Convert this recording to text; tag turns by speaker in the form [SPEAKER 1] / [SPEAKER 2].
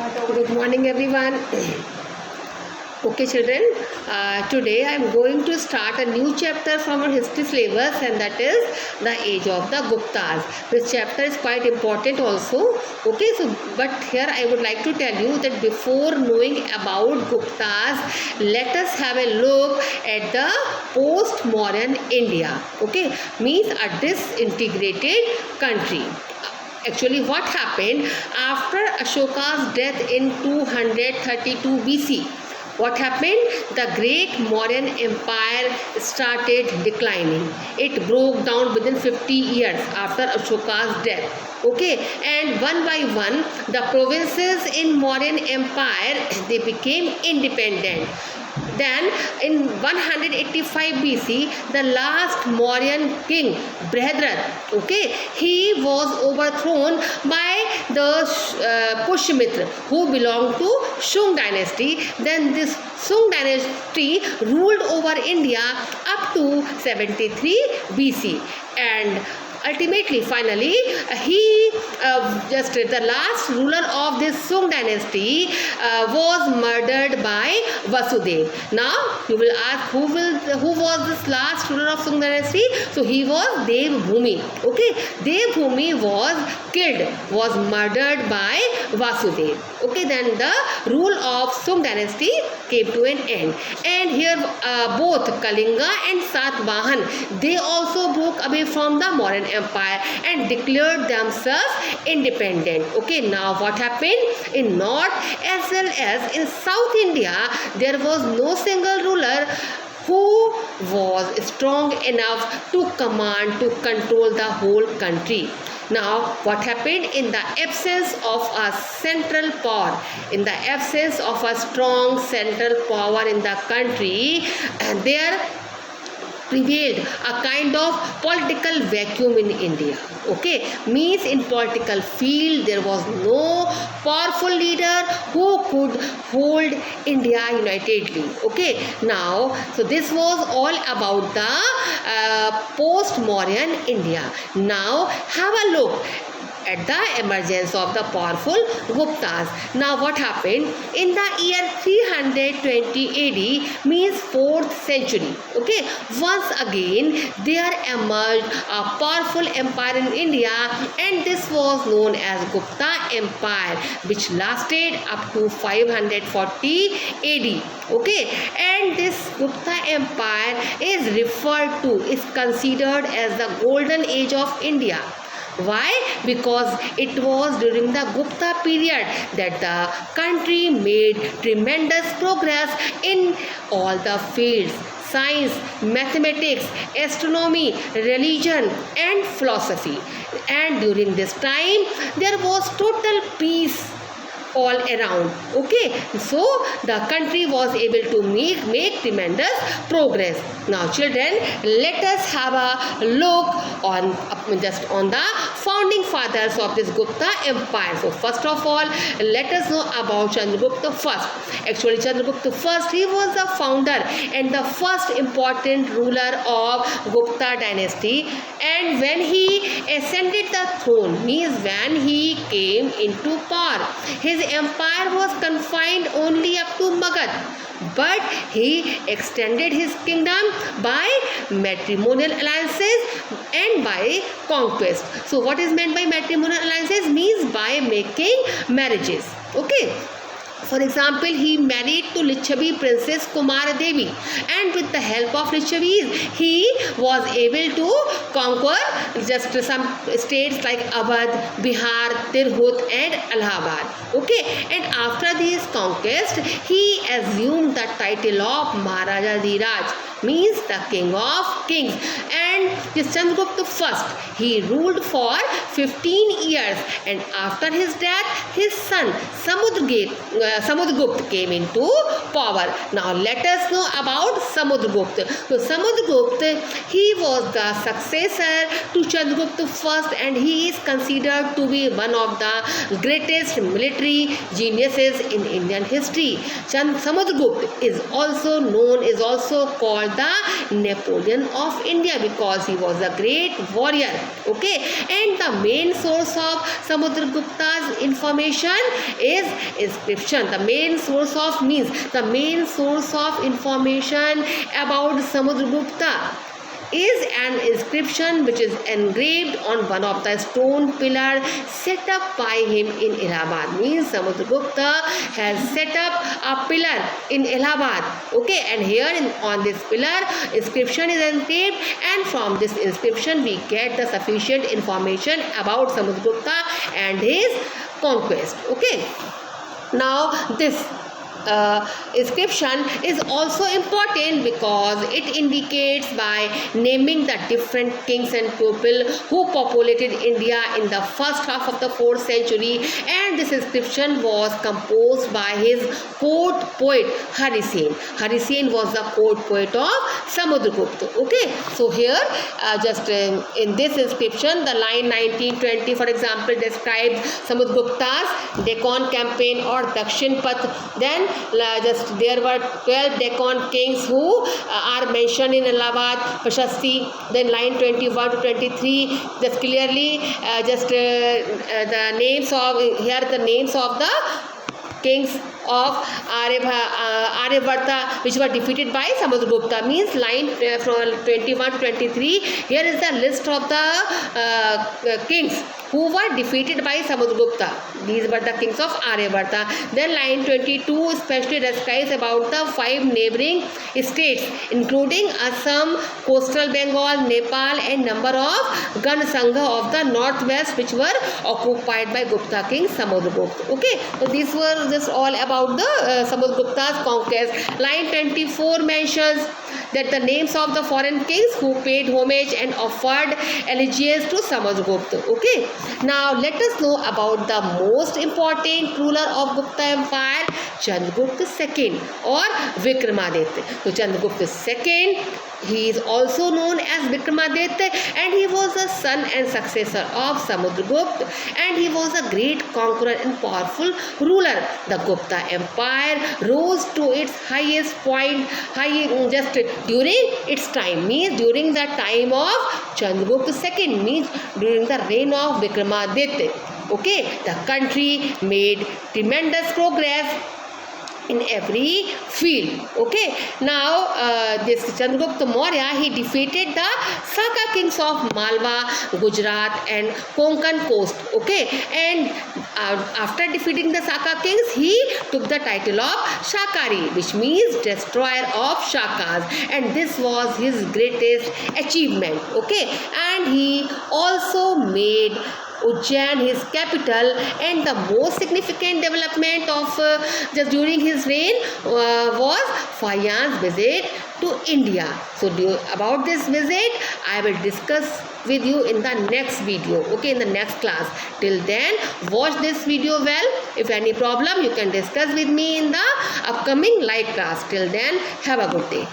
[SPEAKER 1] Good morning, everyone. Okay, children, today I am going to start a new chapter from our history syllabus, and that is the age of the Guptas. This chapter is quite important also. Okay, but here I would like to tell you that before knowing about Guptas, let us have a look at the post-modern India. Okay, means a disintegrated country. Actually, what happened after Ashoka's death in 232 BC? What happened? The great Mauryan Empire started declining. It broke down within 50 years after Ashoka's death. Okay, and one by one, the provinces in Mauryan Empire, they became independent. Then in 185 BC, the last Mauryan king, Brihadratha, okay, he was overthrown by the Pushyamitra, who belonged to Shung dynasty. Then this Shung dynasty ruled over India up to 73 BC, and ultimately, finally, the last ruler of this Shung dynasty was murdered by Vasudev. Now, you will ask who was this last ruler of Shung dynasty? So, he was Devbhumi. Okay, Devbhumi was killed, was murdered by Vasudev. Okay, then the rule of Shung dynasty came to an end. And here both Kalinga and Satvahan, they also broke away from the Mauryan Empire and declared themselves independent. Okay, now what happened? In North as well as in South India, there was no single ruler who was strong enough to command, to control the whole country. Now, what happened? In the absence of a central power, in the absence of a strong central power in the country, there prevailed a kind of political vacuum in India. Okay, means in political field there was no powerful leader who could hold India unitedly. Okay, now so this was all about the post-Mauryan India. Now have a look at the emergence of the powerful Guptas. Now what happened? In the year 320 AD, means 4th century, okay, once again there emerged a powerful empire in India, and this was known as Gupta Empire, which lasted up to 540 AD. Okay, and this Gupta Empire is referred to, is considered as the golden age of India. Why? Because it was during the Gupta period that the country made tremendous progress in all the fields: science, mathematics, astronomy, religion, and philosophy. And during this time, there was total peace all around. Okay, so the country was able to make tremendous progress. Now children, let us have a look on the founding fathers of this Gupta Empire. So first of all, let us know about Chandragupta first. Actually, Chandragupta first, he was the founder and the first important ruler of Gupta dynasty. And when he ascended the throne, means when he came into power, his empire was confined only up to Magad, but he extended his kingdom by matrimonial alliances and by conquest. So what is meant by matrimonial alliances? Means by making marriages. Okay, for example, he married to Licchavi princess Kumara Devi, and with the help of Licchavis, he was able to conquer just some states like Awadh, Bihar, Tirhut, and Allahabad. Okay, and after these conquests, he assumed the title of Maharaja Dhiraj, means the king of kings. And this Chandragupta first, he ruled for 15 years, and after his death, his son Samudragupta came into power. Now let us know about Samudragupta. So Samudragupta, he was the successor to Chandragupta first, and he is considered to be one of the greatest military geniuses in Indian history. Samudragupta is also called the Napoleon of India, because he was a great warrior. Okay, and the main source of Samudragupta's information is inscription. The main source of means the main source of information about Samudragupta is an inscription which is engraved on one of the stone pillar set up by him in Allahabad. Means Samudragupta has set up a pillar in Allahabad. Okay, and here on this pillar inscription is engraved, and from this inscription we get the sufficient information about Samudragupta and his conquest. Okay, now this inscription is also important because it indicates by naming the different kings and people who populated India in the first half of the 4th century, and this inscription was composed by his court poet Hari Sen. Hari Sen was the court poet of Samudragupta. Okay, so here just in this inscription, the line 1920 for example describes Samudragupta's Deccan campaign or Dakshin Path. Then just there were 12 Deccan kings who are mentioned in Allahabad Prashasti. Then line 21 to 23 just clearly the names of the names of the kings of Aryavarta which were defeated by Samudragupta. Means line from 21 to 23, here is the list of the kings who were defeated by Samudragupta. These were the kings of Aryavarta. Then line 22 especially describes about the 5 neighboring states including Assam, coastal Bengal, Nepal, and number of Gan Sangha of the northwest which were occupied by Gupta king Samudragupta. Okay, so these were just all about the Samudragupta's conquest. Line 24 mentions that the names of the foreign kings who paid homage and offered allegiance to Samudragupta. Okay, now let us know about the most important ruler of Gupta Empire, Chandragupta II or Vikramaditya. So Chandragupta II, he is also known as Vikramaditya, and he was the son and successor of Samudragupta, and he was a great conqueror and powerful ruler. The Gupta Empire rose to its highest point just during its time, means during the time of Chandragupta II, means during the reign of Vikramaditya. Okay, the country made tremendous progress in every field. Okay, now this Chandragupta Maurya, he defeated the Saka kings of Malwa, Gujarat, and Konkan coast. Okay, and after defeating the Saka kings, he took the title of Shakari, which means destroyer of Shakas, and this was his greatest achievement. Okay, and he also made Ujjain his capital, and the most significant development of just during his reign was Fayan's visit to India. So about this visit I will discuss with you in the next video. Okay, in the next class. Till then, watch this video well. If any problem, you can discuss with me in the upcoming live class. Till then, have a good day.